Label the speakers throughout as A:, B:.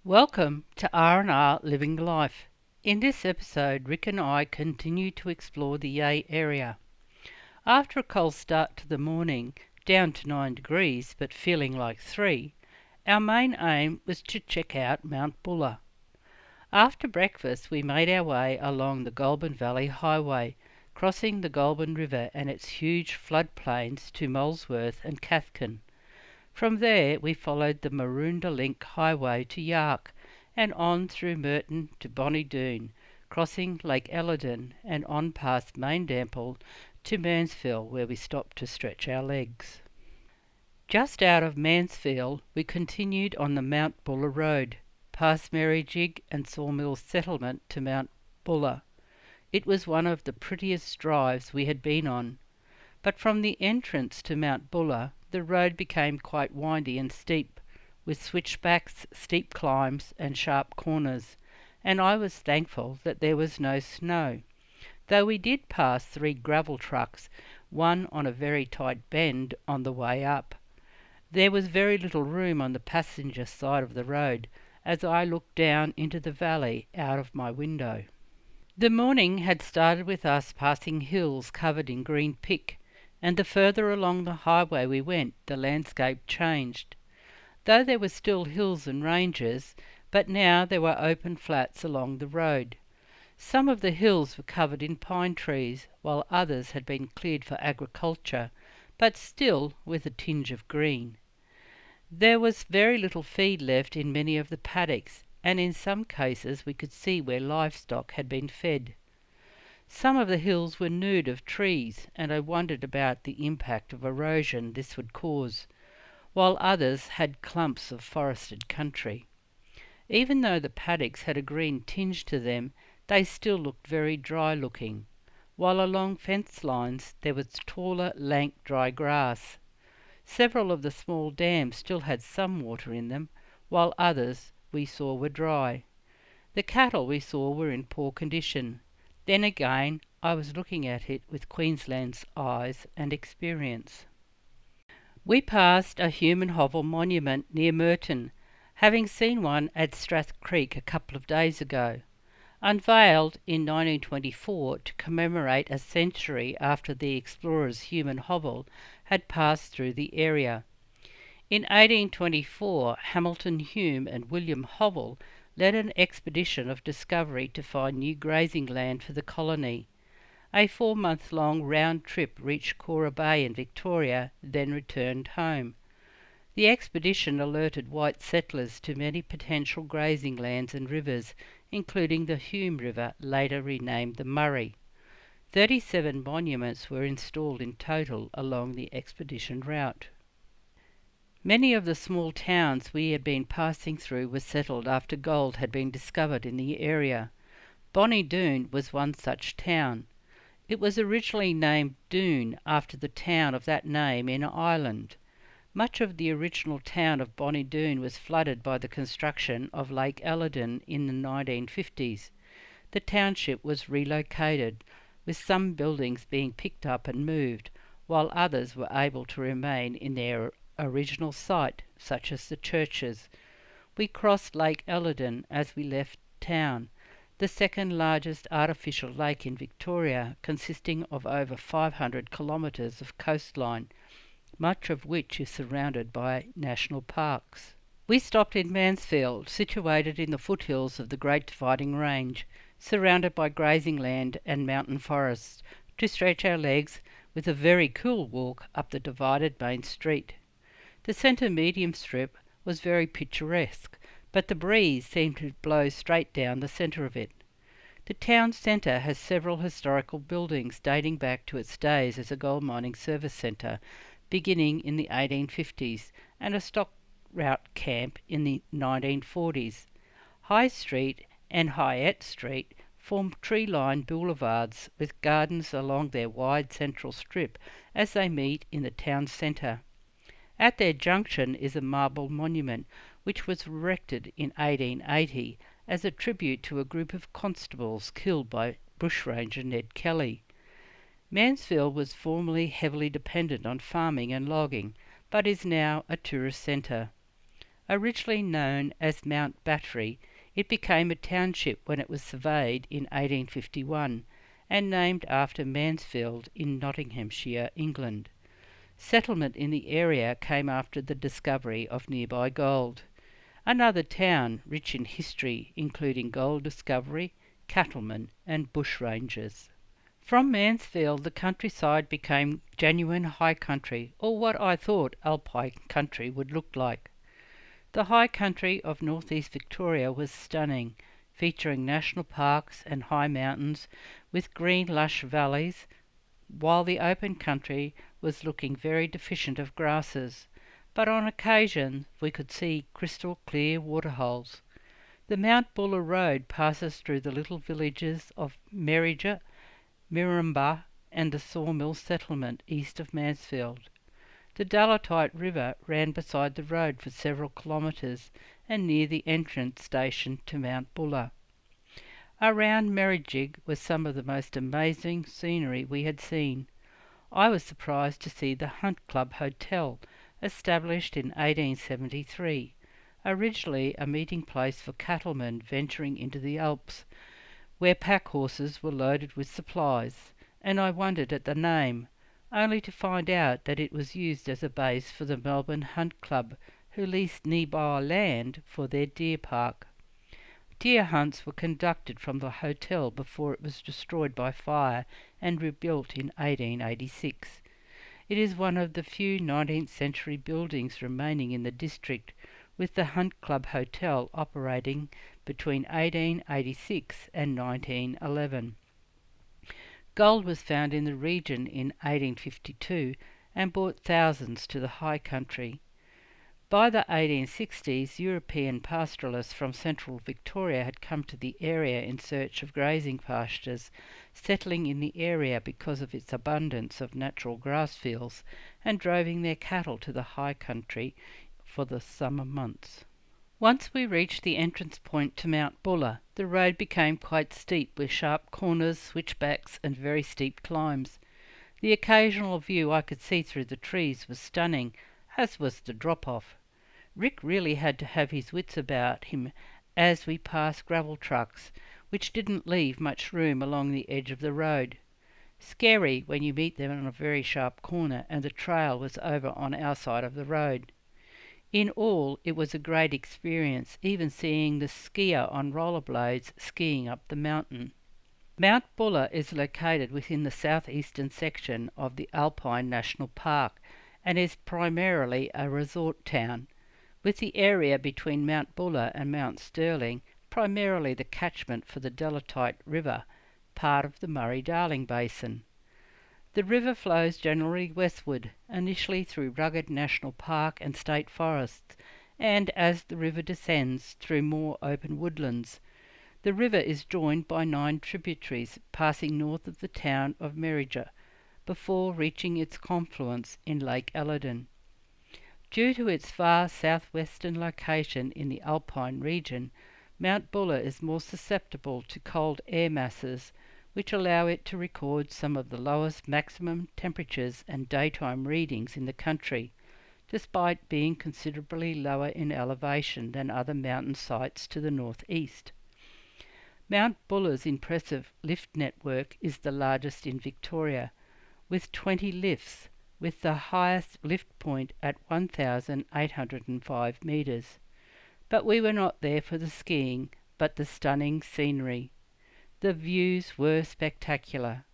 A: Welcome to R&R Living Life. In this episode, Rick and I continue to explore the Yea area. After a cold start to the morning, down to 9 degrees but feeling like 3, our main aim was to check out Mount Buller. After breakfast, we made our way along the Goulburn Valley Highway, crossing the Goulburn River and its huge floodplains to Molesworth and Cathkin. From there we followed the Maroondah Link Highway to Yark and on through Merton to Bonnie Doon, crossing Lake Ellerden and on past Maindample to Mansfield, where we stopped to stretch our legs. Just out of Mansfield we continued on the Mount Buller Road, past Marrijig and Sawmill Settlement to Mount Buller. It was one of the prettiest drives we had been on, but from the entrance to Mount Buller the road became quite windy and steep, with switchbacks, steep climbs and sharp corners, and I was thankful that there was no snow, though we did pass 3 gravel trucks, one on a very tight bend on the way up. There was very little room on the passenger side of the road as I looked down into the valley out of my window. The morning had started with us passing hills covered in green pick, and the further along the highway we went, the landscape changed. Though there were still hills and ranges, but now there were open flats along the road. Some of the hills were covered in pine trees, while others had been cleared for agriculture, but still with a tinge of green. There was very little feed left in many of the paddocks, and in some cases we could see where livestock had been fed. Some of the hills were nude of trees, and I wondered about the impact of erosion this would cause, while others had clumps of forested country. Even though the paddocks had a green tinge to them, they still looked very dry-looking, while along fence lines there was taller, lank, dry grass. Several of the small dams still had some water in them, while others we saw were dry. The cattle we saw were in poor condition. Then again, I was looking at it with Queensland's eyes and experience. We passed a human hovel monument near Merton, having seen one at Strath Creek a couple of days ago. Unveiled in 1924 to commemorate a century after the explorer's human hovel had passed through the area. In 1824, Hamilton Hume and William Hovell led an expedition of discovery to find new grazing land for the colony. A 4-month-long round trip reached Cora Bay in Victoria, then returned home. The expedition alerted white settlers to many potential grazing lands and rivers, including the Hume River, later renamed the Murray. 37 monuments were installed in total along the expedition route. Many of the small towns we had been passing through were settled after gold had been discovered in the area. Bonnie Doon was one such town. It was originally named Doon after the town of that name in Ireland. Much of the original town of Bonnie Doon was flooded by the construction of Lake Ellerden in the 1950s. The township was relocated, with some buildings being picked up and moved, while others were able to remain in their original site, such as the churches. We crossed Lake Ellerden as we left town, the second largest artificial lake in Victoria, consisting of over 500 kilometres of coastline, much of which is surrounded by national parks. We stopped in Mansfield, situated in the foothills of the Great Dividing Range, surrounded by grazing land and mountain forests, to stretch our legs with a very cool walk up the divided main street. The centre medium strip was very picturesque, but the breeze seemed to blow straight down the centre of it. The town centre has several historical buildings dating back to its days as a gold mining service centre, beginning in the 1850s, and a stock route camp in the 1940s. High Street and Highett Street form tree-lined boulevards with gardens along their wide central strip as they meet in the town centre. At their junction is a marble monument which was erected in 1880 as a tribute to a group of constables killed by bushranger Ned Kelly. Mansfield was formerly heavily dependent on farming and logging, but is now a tourist centre. Originally known as Mount Battery, it became a township when it was surveyed in 1851 and named after Mansfield in Nottinghamshire, England. Settlement in the area came after the discovery of nearby gold. Another town rich in history, including gold discovery, cattlemen, and bushrangers. From Mansfield, the countryside became genuine high country, or what I thought alpine country would look like. The high country of northeast Victoria was stunning, featuring national parks and high mountains with green lush valleys, while the open country was looking very deficient of grasses, but on occasion we could see crystal clear waterholes. The Mount Buller Road passes through the little villages of Merija, Mirrambah, and the sawmill settlement east of Mansfield. The Dalatite River ran beside the road for several kilometres and near the entrance station to Mount Buller. Around Merrijig was some of the most amazing scenery we had seen. I was surprised to see the Hunt Club Hotel, established in 1873, originally a meeting place for cattlemen venturing into the Alps, where pack horses were loaded with supplies, and I wondered at the name, only to find out that it was used as a base for the Melbourne Hunt Club, who leased nearby land for their deer park. Deer hunts were conducted from the hotel before it was destroyed by fire and rebuilt in 1886. It is one of the few 19th century buildings remaining in the district, with the Hunt Club Hotel operating between 1886 and 1911. Gold was found in the region in 1852 and brought thousands to the high country. By the 1860s, European pastoralists from central Victoria had come to the area in search of grazing pastures, settling in the area because of its abundance of natural grass fields and driving their cattle to the high country for the summer months. Once we reached the entrance point to Mount Buller, the road became quite steep with sharp corners, switchbacks, and very steep climbs. The occasional view I could see through the trees was stunning, as was the drop-off. Rick really had to have his wits about him as we passed gravel trucks, which didn't leave much room along the edge of the road. Scary when you meet them on a very sharp corner and the trail was over on our side of the road. In all, it was a great experience, even seeing the skier on rollerblades skiing up the mountain. Mount Buller is located within the southeastern section of the Alpine National Park and is primarily a resort town, with the area between Mount Buller and Mount Stirling primarily the catchment for the Dalatite River, part of the Murray-Darling Basin. The river flows generally westward, initially through rugged national park and state forests, and as the river descends through more open woodlands. The river is joined by 9 tributaries passing north of the town of Merija, before reaching its confluence in Lake Ellerden. Due to its far southwestern location in the Alpine region, Mount Buller is more susceptible to cold air masses, which allow it to record some of the lowest maximum temperatures and daytime readings in the country, despite being considerably lower in elevation than other mountain sites to the northeast. Mount Buller's impressive lift network is the largest in Victoria, with 20 lifts, with the highest lift point at 1,805 metres. But we were not there for the skiing, but the stunning scenery. The views were spectacular.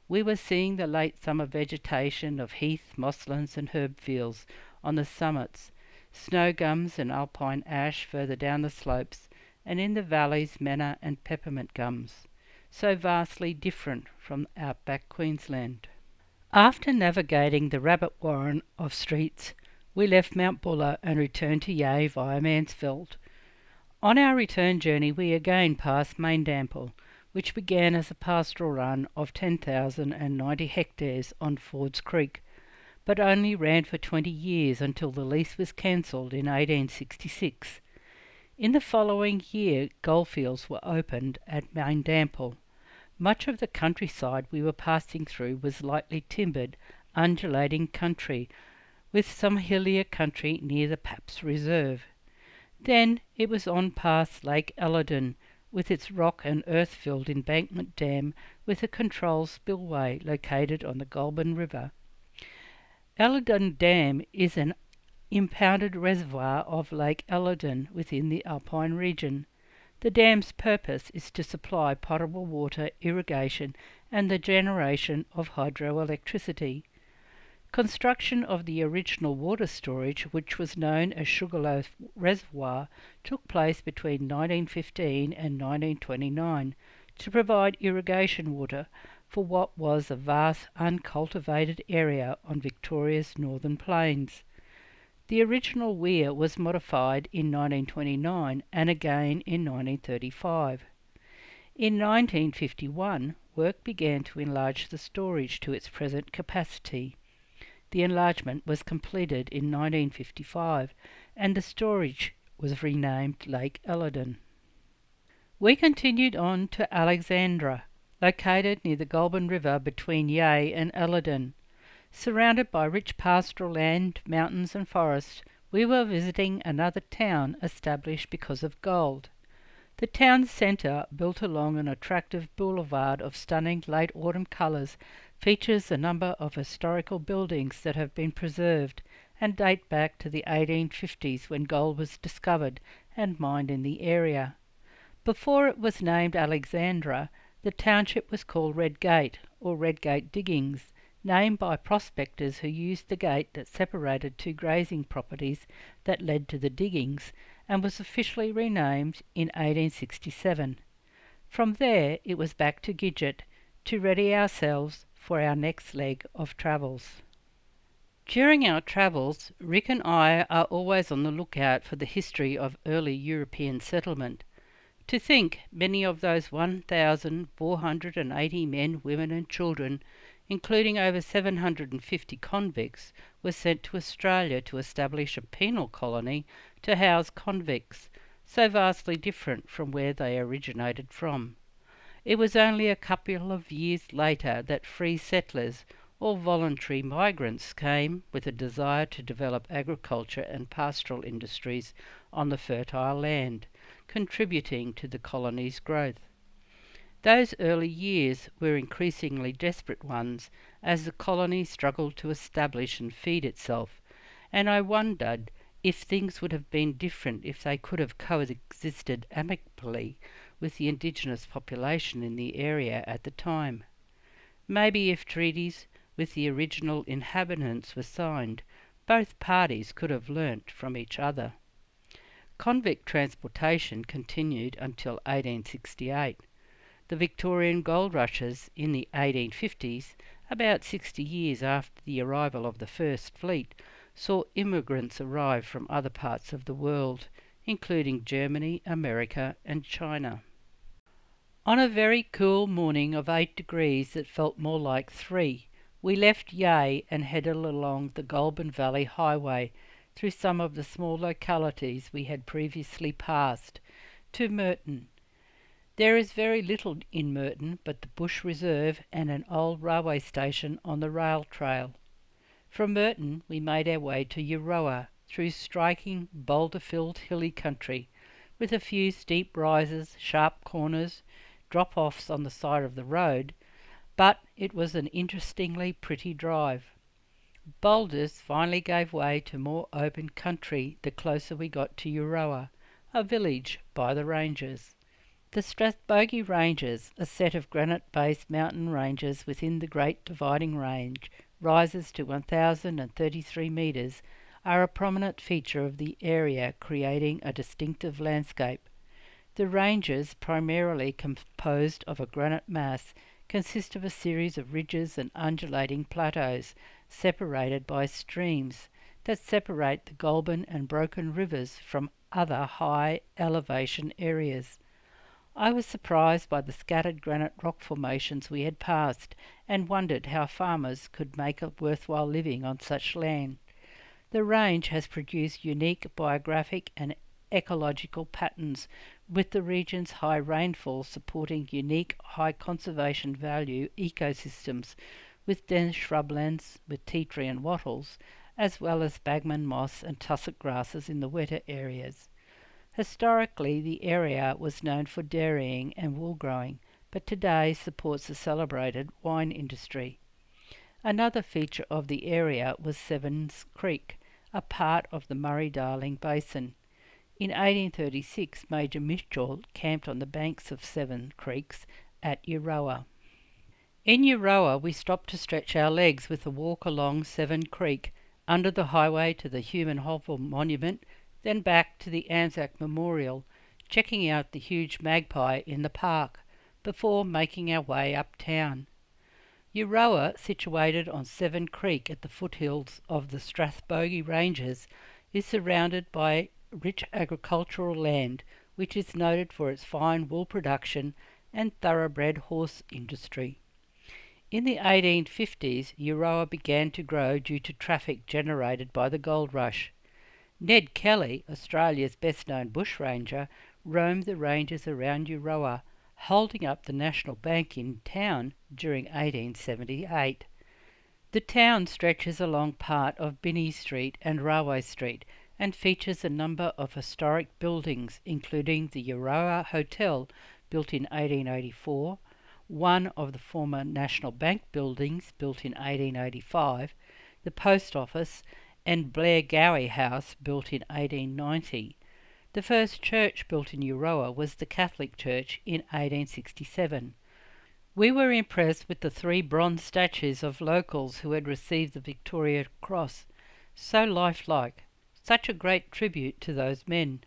A: We were seeing the late summer vegetation of heath, mosslands and herb fields on the summits, snow gums and alpine ash further down the slopes, and in the valleys manna and peppermint gums, so vastly different from outback Queensland. After navigating the rabbit warren of streets, we left Mount Buller and returned to Yea via Mansfield. On our return journey we again passed Maindample, which began as a pastoral run of 10,090 hectares on Ford's Creek, but only ran for 20 years until the lease was cancelled in 1866. In the following year, goldfields were opened at Maindample. Much of the countryside we were passing through was lightly timbered, undulating country, with some hillier country near the Paps Reserve. Then it was on past Lake Elladon, with its rock and earth-filled embankment dam with a control spillway located on the Goulburn River. Elladon Dam is an impounded reservoir of Lake Elladon within the Alpine region. The dam's purpose is to supply potable water, irrigation and the generation of hydroelectricity. Construction of the original water storage, which was known as Sugarloaf Reservoir, took place between 1915 and 1929 to provide irrigation water for what was a vast uncultivated area on Victoria's northern plains. The original weir was modified in 1929 and again in 1935. In 1951, work began to enlarge the storage to its present capacity. The enlargement was completed in 1955 and the storage was renamed Lake Elladon. We continued on to Alexandra, located near the Goulburn River between Yea and Elladon. Surrounded by rich pastoral land, mountains and forests, we were visiting another town established because of gold. The town centre, built along an attractive boulevard of stunning late autumn colours, features a number of historical buildings that have been preserved and date back to the 1850s when gold was discovered and mined in the area. Before it was named Alexandra, the township was called Redgate or Redgate Diggings, named by prospectors who used the gate that separated two grazing properties that led to the diggings, and was officially renamed in 1867. From there it was back to Gidget to ready ourselves for our next leg of travels. During our travels, Rick and I are always on the lookout for the history of early European settlement. To think many of those 1,480 men, women and children, including over 750 convicts, were sent to Australia to establish a penal colony to house convicts, so vastly different from where they originated from. It was only a couple of years later that free settlers, or voluntary migrants, came with a desire to develop agriculture and pastoral industries on the fertile land, contributing to the colony's growth. Those early years were increasingly desperate ones as the colony struggled to establish and feed itself, and I wondered if things would have been different if they could have coexisted amicably with the indigenous population in the area at the time. Maybe if treaties with the original inhabitants were signed, both parties could have learnt from each other. Convict transportation continued until 1868. The Victorian gold rushes in the 1850s, about 60 years after the arrival of the first fleet, saw immigrants arrive from other parts of the world, including Germany, America and China. On a very cool morning of 8 degrees that felt more like 3, we left Yea and headed along the Goulburn Valley Highway through some of the small localities we had previously passed, to Merton. There is very little in Merton but the Bush Reserve and an old railway station on the rail trail. From Merton we made our way to Euroa, through striking, boulder-filled hilly country, with a few steep rises, sharp corners, drop-offs on the side of the road, but it was an interestingly pretty drive. Boulders finally gave way to more open country the closer we got to Euroa, a village by the ranges. The Strathbogie Ranges, a set of granite-based mountain ranges within the Great Dividing Range, rises to 1,033 metres, are a prominent feature of the area, creating a distinctive landscape. The ranges, primarily composed of a granite mass, consist of a series of ridges and undulating plateaus, separated by streams that separate the Goulburn and Broken rivers from other high elevation areas. I was surprised by the scattered granite rock formations we had passed, and wondered how farmers could make a worthwhile living on such land. The range has produced unique biographic and ecological patterns, with the region's high rainfall supporting unique high conservation value ecosystems, with dense shrublands with tea tree and wattles, as well as bagman moss and tussock grasses in the wetter areas. Historically, the area was known for dairying and wool growing, but today supports the celebrated wine industry. Another feature of the area was Sevens Creek, a part of the Murray-Darling Basin. In 1836, Major Mitchell camped on the banks of Seven Creeks at Euroa. In Euroa, we stopped to stretch our legs with a walk along Seven Creek, under the highway to the Human Hovel Monument, then back to the Anzac Memorial, checking out the huge magpie in the park, before making our way uptown. Euroa, situated on Seven Creek at the foothills of the Strathbogie Ranges, is surrounded by rich agricultural land, which is noted for its fine wool production and thoroughbred horse industry. In the 1850s, Euroa began to grow due to traffic generated by the gold rush. Ned Kelly, Australia's best-known bushranger, roamed the ranges around Euroa, holding up the National Bank in town during 1878. The town stretches along part of Binney Street and Railway Street and features a number of historic buildings, including the Euroa Hotel, built in 1884, one of the former National Bank buildings, built in 1885, the Post Office, and Blair Gowie House, built in 1890. The first church built in Euroa was the Catholic Church in 1867. We were impressed with the 3 bronze statues of locals who had received the Victoria Cross. So lifelike, such a great tribute to those men.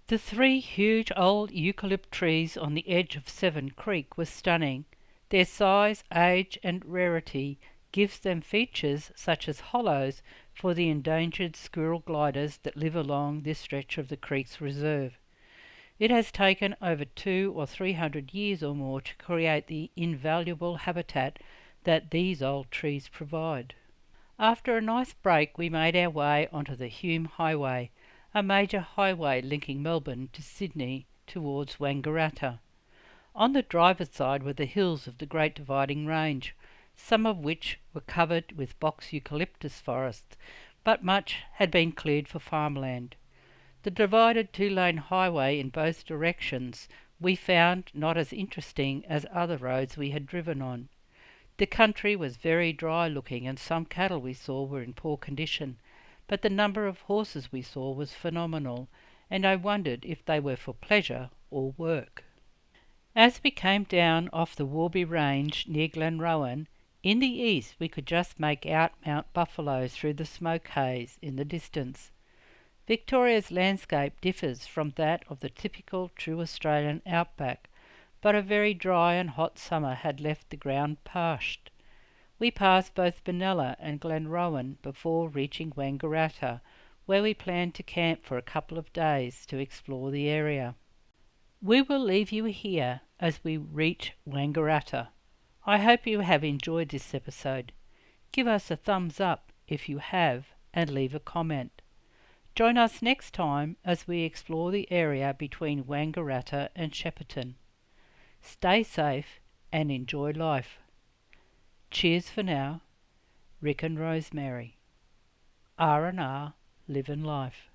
A: The 3 huge old eucalypt trees on the edge of Seven Creek were stunning. Their size, age and rarity gives them features such as hollows for the endangered squirrel gliders that live along this stretch of the creek's reserve. It has taken over 200 or 300 years or more to create the invaluable habitat that these old trees provide. After a nice break, we made our way onto the Hume Highway, a major highway linking Melbourne to Sydney towards Wangaratta. On the driver's side were the hills of the Great Dividing Range, some of which were covered with box eucalyptus forests, but much had been cleared for farmland. The divided 2-lane highway in both directions we found not as interesting as other roads we had driven on. The country was very dry looking, and some cattle we saw were in poor condition, but the number of horses we saw was phenomenal, and I wondered if they were for pleasure or work. As we came down off the Warby Range near Glenrowan, in the east we could just make out Mount Buffalo through the smoke haze in the distance. Victoria's landscape differs from that of the typical true Australian outback, but a very dry and hot summer had left the ground parched. We passed both Benalla and Glenrowan before reaching Wangaratta, where we planned to camp for a couple of days to explore the area. We will leave you here as we reach Wangaratta. I hope you have enjoyed this episode. Give us a thumbs up if you have and leave a comment. Join us next time as we explore the area between Wangaratta and Shepparton. Stay safe and enjoy life. Cheers for now. Rick and Rosemary. R&R, living life.